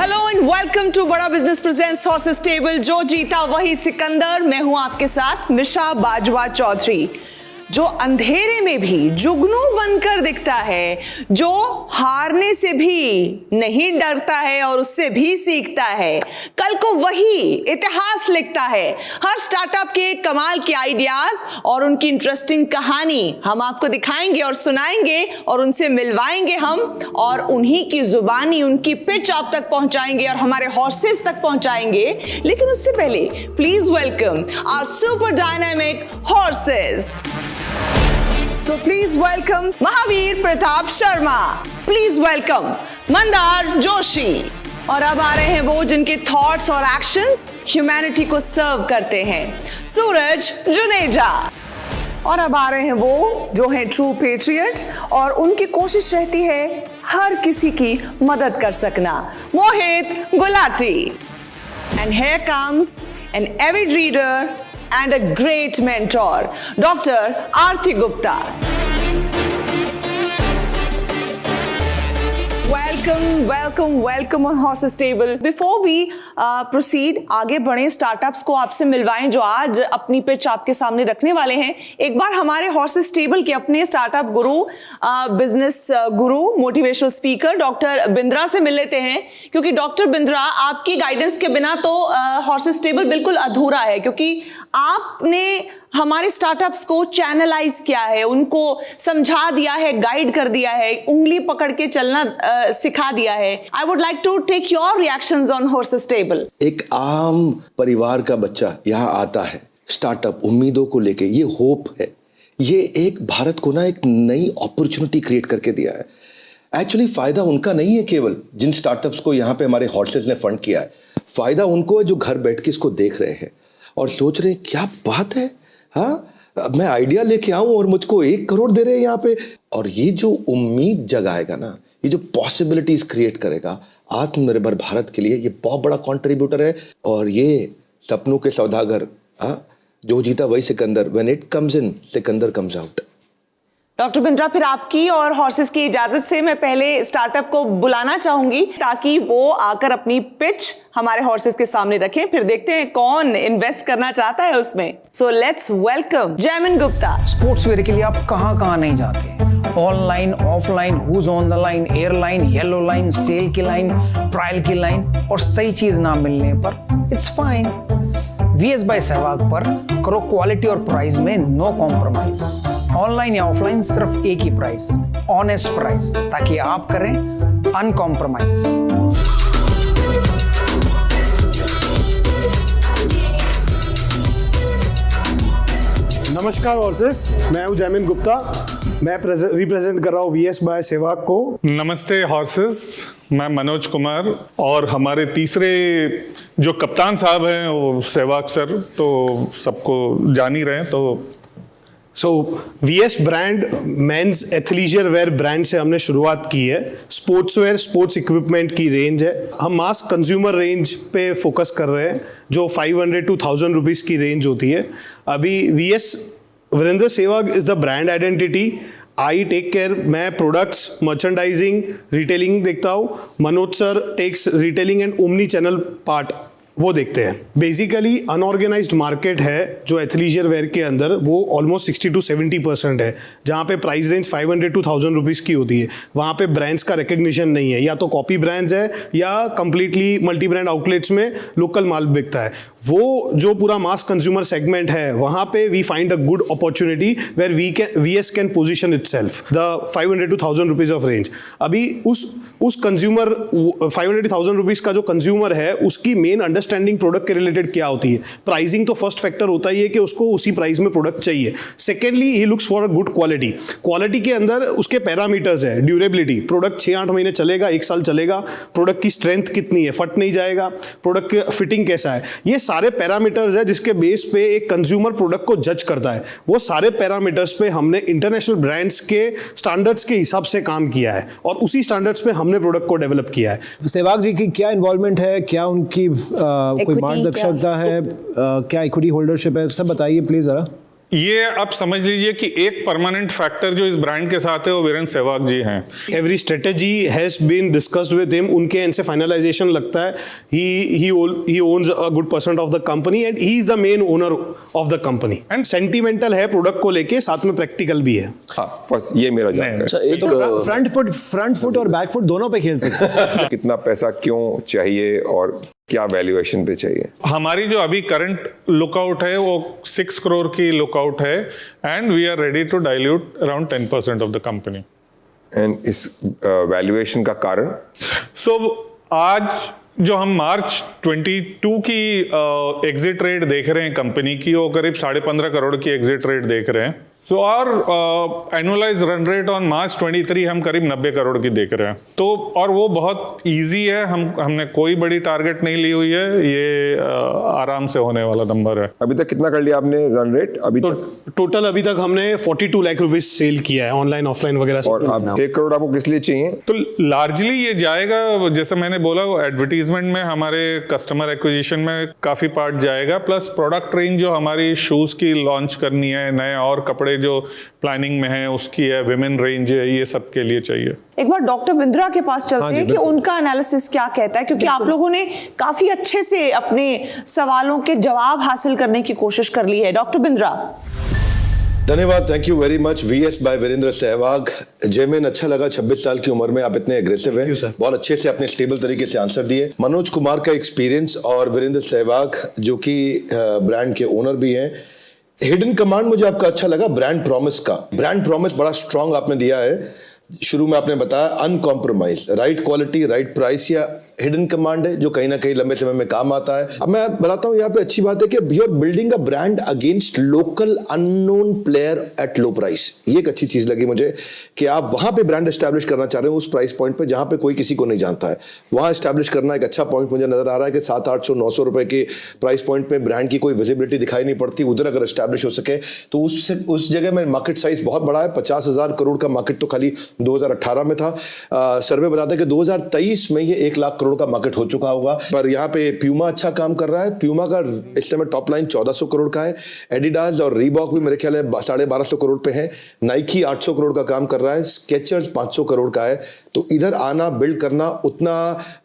Hello and welcome to बड़ा business presents horses table. जो जीता वही सिकंदर। मैं हूं आपके साथ निशा बाजवा चौधरी। जो अंधेरे में भी जुगनू बनकर दिखता है, जो हारने से भी नहीं डरता है और उससे भी सीखता है, कल को वही इतिहास लिखता है। हर स्टार्टअप के कमाल के आइडियाज और उनकी इंटरेस्टिंग कहानी हम आपको दिखाएंगे और सुनाएंगे और उनसे मिलवाएंगे हम, और उन्हीं की जुबानी उनकी पिच आप तक पहुंचाएंगे और हमारे हॉर्सेस तक पहुंचाएंगे। लेकिन उससे पहले please welcome our super dynamic horses. So please welcome Mahavir Pratap Sharma, please welcome Mandar Joshi. और अब आ रहे हैं वो जिनके थॉट्स और एक्शंस ह्यूमैनिटी को सर्व करते हैं, सूरज जुनेजा। और अब आ रहे हैं वो जो हैं ट्रू पेट्रियट और उनकी कोशिश रहती है हर किसी की मदद कर सकना, मोहित Gulati. And here comes an avid reader and a great mentor, Dr. Aarti Gupta. Welcome on Horses Table. Before we proceed, आगे बढ़े, स्टार्टअप्स को आपसे मिलवाएं जो आज अपनी पिच आपके सामने रखने वाले हैं। एक बार हमारे हॉर्सेस टेबल के अपने स्टार्टअप गुरु, बिजनेस गुरु, मोटिवेशनल स्पीकर डॉक्टर बिंद्रा से मिल लेते हैं, क्योंकि डॉक्टर बिंद्रा, आपकी गाइडेंस के बिना तो हॉर्सेस टेबल बिल्कुल अधूरा है, क्योंकि आपने हमारे स्टार्टअप्स को चैनलाइज किया है, उनको समझा दिया है, गाइड कर दिया है, उंगली पकड़ के चलना सिखा दिया है। I would like to take your reactions on horses table. एक आम परिवार का बच्चा यहाँ आता है स्टार्टअप उम्मीदों को लेके, ये होप है, ये एक भारत को ना एक नई अपॉर्चुनिटी क्रिएट करके दिया है। एक्चुअली फायदा उनका नहीं है केवल जिन स्टार्टअप्स को यहाँ पे हमारे हॉर्सेस ने फंड किया है, फायदा उनको है जो घर बैठ के इसको देख रहे हैं और सोच रहे हैं क्या बात है, हाँ मैं आइडिया लेके आऊं और मुझको 1 करोड़ दे रहे हैं यहाँ पे। और ये जो उम्मीद जगाएगा ना, ये जो पॉसिबिलिटीज क्रिएट करेगा आत्मनिर्भर भारत के लिए, ये बहुत बड़ा कंट्रीब्यूटर है। और ये सपनों के सौदागर, हाँ जो जीता वही Sikandar, when it comes in Sikandar comes out. Doctor Bindra, फिर आपकी और हॉर्सेस की इजाजत से मैं पहले स्टार्टअप को बुलाना चाहूंगी ताकि वो आकर अपनी पिच हमारे हॉर्सेस के सामने रखें, फिर देखते हैं कौन इन्वेस्ट करना चाहता है उसमें। So let's welcome Jaymin Gupta. Sports wear के लिए आप कहां नहीं जाते, online offline, whose on the line, airline, yellow line, sale की लाइन, ट्रायल की लाइन, और सही चीज ना मिलने पर it's fine. VS by Sehwag पर करो क्वालिटी और प्राइस में नो कॉम्प्रोमाइज। ऑनलाइन या ऑफलाइन सिर्फ एक ही प्राइस, ऑनेस्ट प्राइस, ताकि आप करें अनकॉम्प्रोमाइज। नमस्कार हॉर्सेस, मैं हूं जयमिन गुप्ता। मैं रिप्रेजेंट कर रहा हूं VS बाय सहवाग को। नमस्ते हॉर्सेस, मैं मनोज कुमार, और हमारे तीसरे जो कप्तान साहब हैं वो सहवाग सर, तो सबको जान ही रहे हैं। तो VS brand men's athleisure wear brand से हमने शुरुआत की है। स्पोर्ट्स वेयर, स्पोर्ट्स इक्विपमेंट की रेंज है। हम मास कंज्यूमर रेंज पे फोकस कर रहे हैं जो 500 to 1000 रुपीज़ की रेंज होती है। अभी VS Virender Sehwag is the brand identity. I take care, मैं प्रोडक्ट्स, मर्चेंडाइजिंग, रिटेलिंग देखता हूँ। Manoj sir takes retailing and omni channel part, वो देखते हैं। बेसिकली अनऑर्गेनाइज्ड मार्केट है जो एथलीजर वेयर के अंदर, वो ऑलमोस्ट 60 to 70% है, जहाँ पे प्राइस रेंज 500 to 1000 रुपीज़ की होती है। वहाँ पे ब्रांड्स का रिकग्निशन नहीं है, या तो कॉपी ब्रांड्स है या कंप्लीटली मल्टी ब्रांड आउटलेट्स में लोकल माल बिकता है। वो जो पूरा मास कंज्यूमर सेगमेंट है, वहाँ पे we find a good opportunity where VS can position itself the 500 to 1000 rupees of range. अभी उस कंज्यूमर 500 to 1000 रुपीज़ का जो कंज्यूमर है, उसकी मेन अंडरस्टैंडिंग प्रोडक्ट के रिलेटेड क्या होती है। प्राइसिंग तो फर्स्ट फैक्टर होता ही है कि उसको उसी प्राइस में प्रोडक्ट चाहिए। Secondly, he looks for a good quality. Quality के अंदर उसके पैरामीटर्स है, ड्यूरेबिलिटी, प्रोडक्ट 6-8 महीने चलेगा, 1 साल चलेगा, प्रोडक्ट की स्ट्रेंथ कितनी है, फट नहीं जाएगा, प्रोडक्ट का फिटिंग कैसा है, ये सारे पैरामीटर्स है जिसके बेस पे एक कंज्यूमर प्रोडक्ट को जज करता है। वो सारे पैरामीटर्स पे हमने इंटरनेशनल ब्रांड्स के स्टैंडर्ड्स के हिसाब से काम किया है और उसी स्टैंडर्ड्स पे हमने प्रोडक्ट को डेवलप किया है। सहवाग जी की क्या इन्वॉल्वमेंट है, क्या उनकी कोई मार्गदर्शकता है, क्या इक्विटी होल्डरशिप है, सब बताइए प्लीज जरा। ये आप समझ लीजिए कि एक परमानेंट फैक्टर जो इस ब्रांड के साथ है वो वीरेंद्र सहवाग जी हैं। Every strategy has been discussed with him, उनके एंड से फाइनलाइजेशन लगता है। He owns a good percent of the company and he is the main owner of the company. And sentimental है प्रोडक्ट को लेके, साथ में प्रैक्टिकल भी है। हाँ, बस ये मेरा जानकारी। अच्छा एक फ्रंट फुट और बैक फुट दोनों पे खेल सकते हैं। कितना पैसा क्यों चाहिए और क्या वैल्यूएशन पे चाहिए? हमारी जो अभी करंट लुकआउट है वो 6 करोड़ की लुकआउट है and we are ready to dilute around 10% of the company. And इस वैल्यूएशन का कारण? सो आज जो हम मार्च 22 की एग्जिट रेट देख रहे हैं कंपनी की, वो करीब 15.5 करोड़ की एग्जिट रेट देख रहे हैं। सो और annualise run rate on March 23 हम करीब 90 करोड़ की देख रहे हैं। तो और वो बहुत इजी है, हमने कोई बड़ी टारगेट नहीं ली हुई है, ये आराम से होने वाला नंबर है। अभी तक कितना कर लिया आपने रन रेट? अभी तो तक टोटल अभी तक हमने 42 लाख रुपए सेल किया है, ऑनलाइन ऑफलाइन वगैरह सब। और अब 6 करोड़ आपको किस लिए चाहिए? तो लार्जली ये जाएगा, जैसे मैंने बोला, वो एडवर्टीजमेंट में, हमारे कस्टमर एक्विजिशन में काफी पार्ट जाएगा, प्लस प्रोडक्ट रेंज जो हमारी शूज की लॉन्च करनी है, नए और कपड़े जो प्लानिंग में है उसकी है, विमेन रेंज है, ये सब के लिए चाहिए। एक बार डॉक्टर बिंद्रा के पास चलते हैं कि उनका एनालिसिस क्या कहता है, क्योंकि आप लोगों ने काफी अच्छे से अपने सवालों के जवाब हासिल करने की कोशिश कर ली है। डॉक्टर बिंद्रा। धन्यवाद, thank you very much. VS by Virender Sehwag. जयमेन, अच्छा लगा 26 साल की उम्र में आप इतने एग्रेसिव हैं, बहुत अच्छे से अपने स्टेबल तरीके से आंसर दिए। मनोज कुमार का एक्सपीरियंस और वीरेंद्र सहवाग जो कि ब्रांड के ओनर भी हैं। हिडन कमांड मुझे आपका अच्छा लगा, ब्रांड प्रॉमिस का। ब्रांड प्रॉमिस बड़ा स्ट्रांग आपने दिया है। शुरू में आपने बताया uncompromise, right quality right price, या हिडन कमांड है जो कहीं ना कहीं लंबे समय में काम आता है। अब मैं बताता हूं यहाँ पे अच्छी बात है कि you are building a brand against local unknown player at low price. ये एक अच्छी चीज लगी मुझे कि आप वहां पे ब्रांड एस्टैब्लिश करना चाह रहे हो उस प्राइस पॉइंट पे जहां पे कोई किसी को नहीं जानता है। वहां एस्टैब्लिश करना एक अच्छा पॉइंट मुझे नजर आ रहा है कि 700-800-900 रुपए के प्राइस पॉइंट पे ब्रांड की कोई विजिबिलिटी दिखाई नहीं पड़ती, उधर अगर एस्टैब्लिश हो सके तो उस जगह में मार्केट साइज बहुत बड़ा है। 50,000 करोड़ का मार्केट तो खाली 2018 में था। सर्वे बताता है कि 2023 में ये 1 लाख करोड़ का मार्केट हो चुका होगा। पर यहाँ पे प्यूमा अच्छा काम कर रहा है। प्यूमा का इस समय टॉप लाइन 1400 करोड़ का है। एडिडास और रीबॉक भी मेरे ख्याल है 1250 करोड़ पे है। नाइकी 800 करोड़ का काम कर रहा है। स्केचर्स 500 करोड़ का है। तो इधर आना बिल्ड करना उतना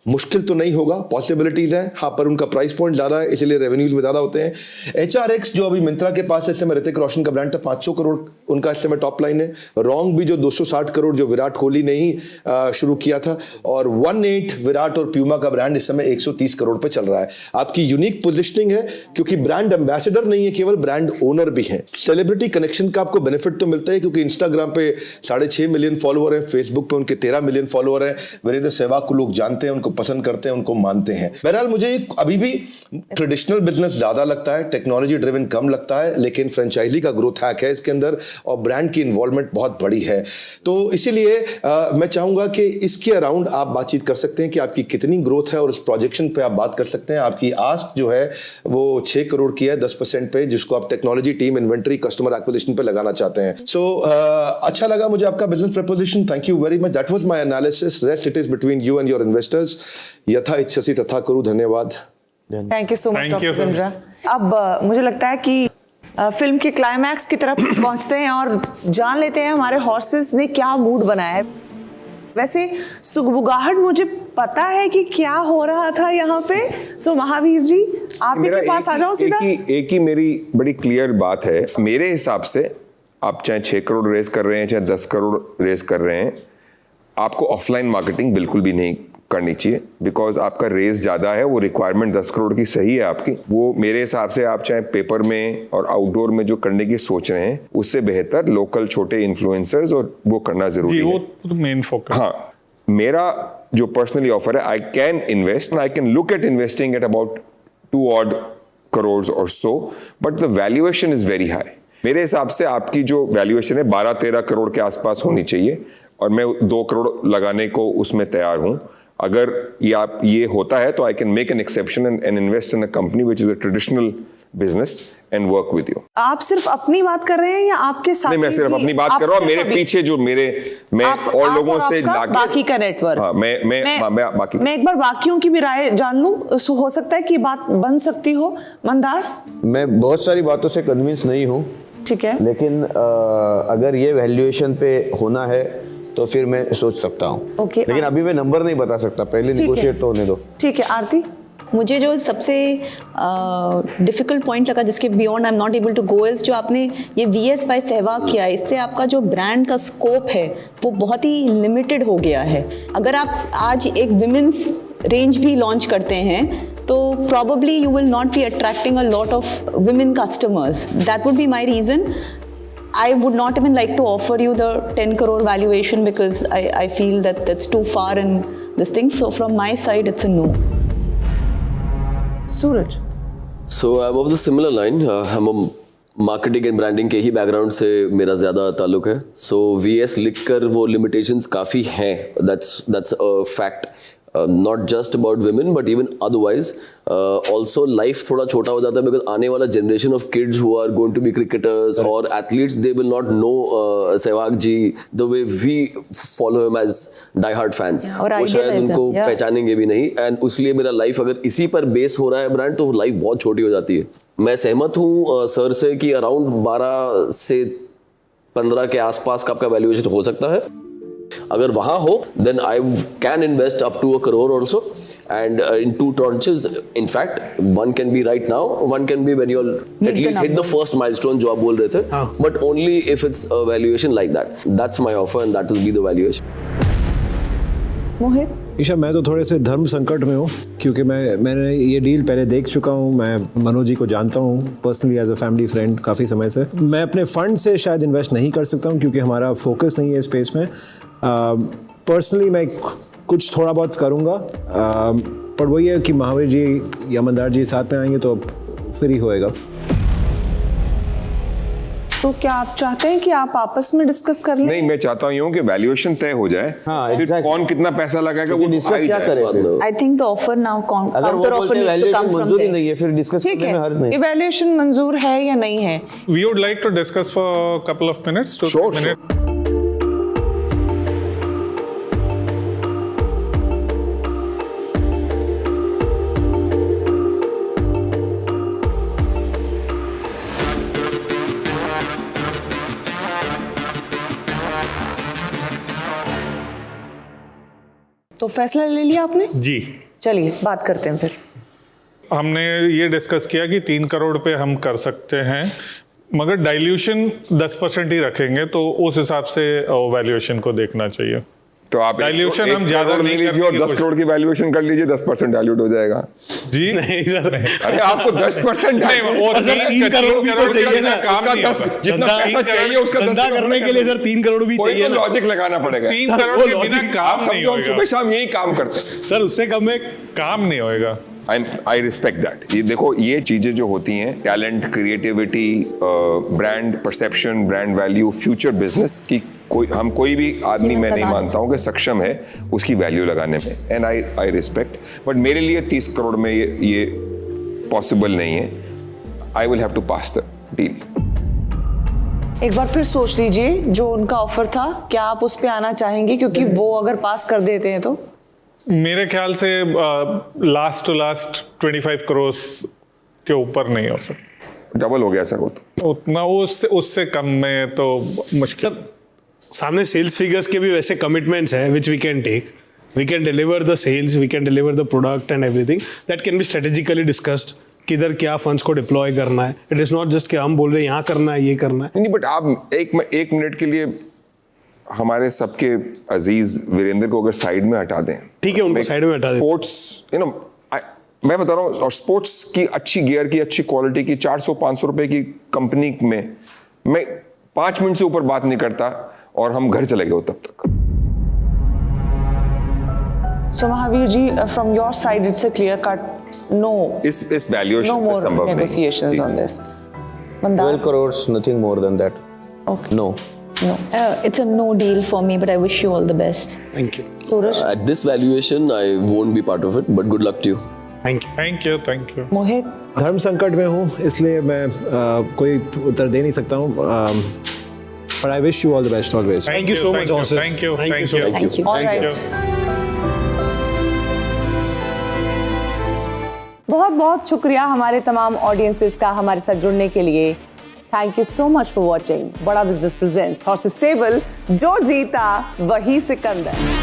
मुश्किल तो नहीं होगा, पॉसिबिलिटीज हैं हाँ, पर उनका प्राइस पॉइंट ज्यादा है इसलिए रेवेन्यूज भी ज्यादा होते हैं। HRX जो अभी मिंत्रा के पास इस समय ऋतिक रोशन का ब्रांड था, 500 करोड़ उनका इस समय टॉप लाइन है। रॉन्ग भी जो 260 करोड़ जो विराट कोहली ने ही शुरू किया था, और 18 विराट और प्यूमा का ब्रांड इस समय 130 करोड़ पे चल रहा है। आपकी यूनिक पोजिशनिंग है क्योंकि ब्रांड एम्बेसडर नहीं है, केवल ब्रांड ओनर भी है। सेलिब्रिटी कनेक्शन का आपको बेनिफिट तो मिलता है क्योंकि इंस्टाग्राम पे 6.5 मिलियन फॉलोअर है, फेसबुक पे उनके 13 मिलियन फॉलोअर है। वीरेंद्र सहवाग को लोग जानते हैं, उनको पसंद करते हैं, उनको मानते हैं। बहरहाल मुझे अभी भी ट्रेडिशनल बिजनेस ज्यादा लगता है, टेक्नोलॉजी ड्रिवन कम लगता है, लेकिन फ्रेंचाइजी का ग्रोथ हैक है इसके अंदर और ब्रांड की इन्वॉल्वमेंट बहुत बड़ी है। तो इसीलिए मैं चाहूंगा कि इसके अराउंड आप बातचीत कर सकते हैं कि आपकी कितनी ग्रोथ है और उस प्रोजेक्शन पे आप बात कर सकते हैं। आपकी आस्क जो है वो 6 करोड़ की है 10% पे, जिसको आप technology team inventory customer acquisition पे लगाना चाहते हैं। सो अच्छा लगा मुझे आपका business preposition. Thank you very much. That was my analysis. Rest it is between you and your investors. यथा इच्छसि तथा करो। धन्यवाद। Thank you so much Thank you, doctor sir. Bindra. अब मुझे लगता है कि फिल्म के क्लाइमैक्स की तरफ पहुंचते हैं और जान लेते हैं हमारे हॉर्सेस ने क्या मूड बनाया है। वैसे सुगबुगाहट मुझे पता है कि क्या हो रहा था यहाँ पे। सो महावीर जी आप ही के पास आ जाओ सीधा। एक ही मेरी बड़ी क्लियर बात है। मेरे हिसाब से आप चाहे 6 करोड़ रेस कर रहे हैं चाहे 10 करोड़ रेस कर रहे हैं, आपको ऑफलाइन मार्केटिंग बिल्कुल भी नहीं करनी चाहिए, बिकॉज आपका रेस ज़्यादा है। वो रिक्वायरमेंट 10 करोड़ की सही है आपकी, वो मेरे हिसाब से आप चाहे पेपर में और आउटडोर में जो करने की सोच रहे हैं उससे बेहतर लोकल छोटे इन्फ्लुएंसर्स और वो करना जरूरी जी, है। वो तो मेन फोकस। हाँ, मेरा जो पर्सनली ऑफर है, I can invest, I can look at investing at about 2 odd crores or so, but the valuation is very high. मेरे हिसाब से आपकी जो वैल्यूएशन है 12-13 करोड़ के आसपास होनी चाहिए और मैं 2 करोड़ लगाने को उसमें तैयार हूं। अगर ये होता है तो I can make an exception and invest in a company which is a traditional business and work with you. आप सिर्फ अपनी बात कर रहे हैं या आपके साथ? नहीं, मैं सिर्फ अपनी बात कर रहा हूँ। मेरे पीछे जो मैं और लोगों से बाकी का नेटवर्क। हाँ, मैं बाकी मैं एक बार बाकियों की भी राय जान लूं। हो सकता है कि बात बन सकती हो। मंदार, मैं बहुत सारी बातों से कन्विंस नहीं हूँ, ठीक है। लेकिन अगर ये वैल्यूएशन पे होना है तो फिर मैं सोच सकता हूँ। Okay, लेकिन अभी मैं नंबर नहीं बता सकता, पहले ठीक है। निगोशिएट तो होने दो। ठीक है आरती। मुझे जो सबसे डिफिकल्ट पॉइंट लगा जिसके beyond I am not able to go is जो आपने ये VS बाय सहवाग किया, इससे आपका जो ब्रांड का स्कोप है वो बहुत ही लिमिटेड हो गया है। अगर आप आज एक विमेंस रेंज भी लॉन्च करते हैं तो probably you will not be attracting a lot of women customers. That would be my reason. I would not even like to offer you the 10 crore valuation because I feel that that's too far in this thing. So from my side, it's a no. Suraj. So I'm of the similar line. I'm a marketing and branding के ही background से मेरा ज़्यादा ताल्लुक है. सो VS लिखकर वो limitations काफ़ी हैं. That's a fact. Not just about women but even otherwise. Also life थोड़ा छोटा हो जाता है because आने वाला generation of kids who are going to be cricketers or athletes, they will not know Sehwag ji the way we follow him as die-hard fans. वो शायद उनको पहचानेंगे भी नहीं. एंड उसलिए मेरा लाइफ अगर इसी पर बेस हो रहा है ब्रांड तो लाइफ बहुत छोटी हो जाती है. मैं सहमत हूँ सर से कि अराउंड 12 से 15 के आसपास का आपका वैल्यूएशन हो सकता है. अगर वहाँ हो then I can invest up to 1 crore also and in 2 tranches. In fact, one can be right now, one can be when you at least hit the first milestone जो आप बोल रहे थे. But only if it's a valuation like that. That's my offer and that will be the valuation. मोहित। ईशा, मैं तो थोड़े से धर्म संकट में हूँ क्योंकि मैंने ये डील पहले देख चुका हूँ. मैं मनोज जी को जानता हूँ personally as a family friend काफ़ी समय से. मैं अपने फंड से शायद इन्वेस्ट नहीं कर सकता हूँ क्योंकि हमारा फोकस नहीं है स्पेस में. पर्सनली मैं कुछ थोड़ा बहुत करूँगा, पर वही है कि महावीर जी या मंदार जी साथ में आएंगे तो फिर ही होएगा. तो क्या आप चाहते हैं कि आप आपस में डिस्कस कर लें? नहीं, मैं चाहता हूँ कि वैल्यूएशन तय हो जाए. हाँ, फिर कौन कितना पैसा लगाएगा वो डिस्कस क्या करें फिर? I think the offer now अगर वो counter offer बोलते needs to come valuation from मंजूरी them. नहीं है फिर डिस्कस ठीक करने में हर्ज है, नहीं. इवैल्यूएशन मंजूर है या नहीं है? We would like to discuss for a couple of minutes. Sure. तो फैसला ले लिया आपने? जी, चलिए बात करते हैं फिर. हमने ये डिस्कस किया कि 3 करोड़ पे हम कर सकते हैं मगर डाइल्यूशन 10% ही रखेंगे तो उस हिसाब से वैल्यूएशन को देखना चाहिए. तो आप डाइल्यूशन हम ज्यादा नहीं लीजिए और 10 करोड़ की वैल्यूएशन कर लीजिए, 10% डाइल्यूट हो जाएगा. जी नहीं सर. अरे आपको 10% और 3 करोड़ भी तो चाहिए ना. काम नहीं होता. जितना पैसा चाहिए उसका धंधा करने के लिए सर 3 करोड़ भी चाहिए ना. लॉजिक लगाना पड़ेगा. 3 करोड़ के बिना काम नहीं होगा. सुबह शाम यही काम करते हैं सर, उससे कम में काम नहीं होएगा. I respect that. ये देखो, ये चीजें जो होती हैं, talent, creativity, brand perception, brand value, future business की कोई भी आदमी मैं नहीं मानता हूँ कि सक्षम है उसकी वैल्यू लगाने में. And I respect. बट मेरे लिए 30 करोड़ में ये पॉसिबल नहीं है. I will have to pass the deal. एक बार फिर सोच लीजिए, जो उनका ऑफर था क्या आप उस पे आना चाहेंगे? क्योंकि वो अगर पास कर देते हैं तो मेरे ख्याल से लास्ट टू लास्ट 25 करोड़ के ऊपर नहीं हो सकता. डबल हो गया सर वो तो. उतना उससे कम में तो मुश्किल. सामने सेल्स फिगर्स के भी वैसे कमिटमेंट्स हैं which we can take. We can deliver the sales, we can deliver the product and everything. That can be strategically discussed. किधर क्या फंड्स को डिप्लॉय करना है. इट इज नॉट जस्ट कि हम बोल रहे हैं यहाँ करना है, ये करना है. नहीं, बट आप एक मिनट के लिए हमारे सबके अजीज वीरेंद्र को अगर साइड में हटा दें. ठीक है, उनको साइड में हटा दें. स्पोर्ट्स मैं बता रहा हूँ, और स्पोर्ट्स की अच्छी गियर की अच्छी क्वालिटी की 400-500 रुपए की कंपनी में मैं 5 मिनट से ऊपर बात नहीं करता और हम घर चले गए तब तक. So Mahavir ji, from your side, it's a clear cut no. इस वैल्यूएशन No पे more संभव नहीं. negotiations on this. Mandar? 12 crores, nothing more than that. Okay. No. No. It's a no deal for me, but I wish you all the best. Thank you. Suraj? At this valuation, I won't be part of it, but good luck to you. Thank you. Thank you. Mohit? धर्म संकट में हूँ इसलिए मैं कोई उत्तर दे नहीं सकता हूँ. But I wish you all the best always. Thank you so much, Joseph. Thank you. so much. Thank you. All right. बहुत बहुत शुक्रिया हमारे तमाम ऑडियंसेस का हमारे साथ जुड़ने के लिए. Thank you so much for watching बड़ा बिजनेस प्रेजेंट्स हॉर्सेस टेबल, जो जीता वही सिकंदर।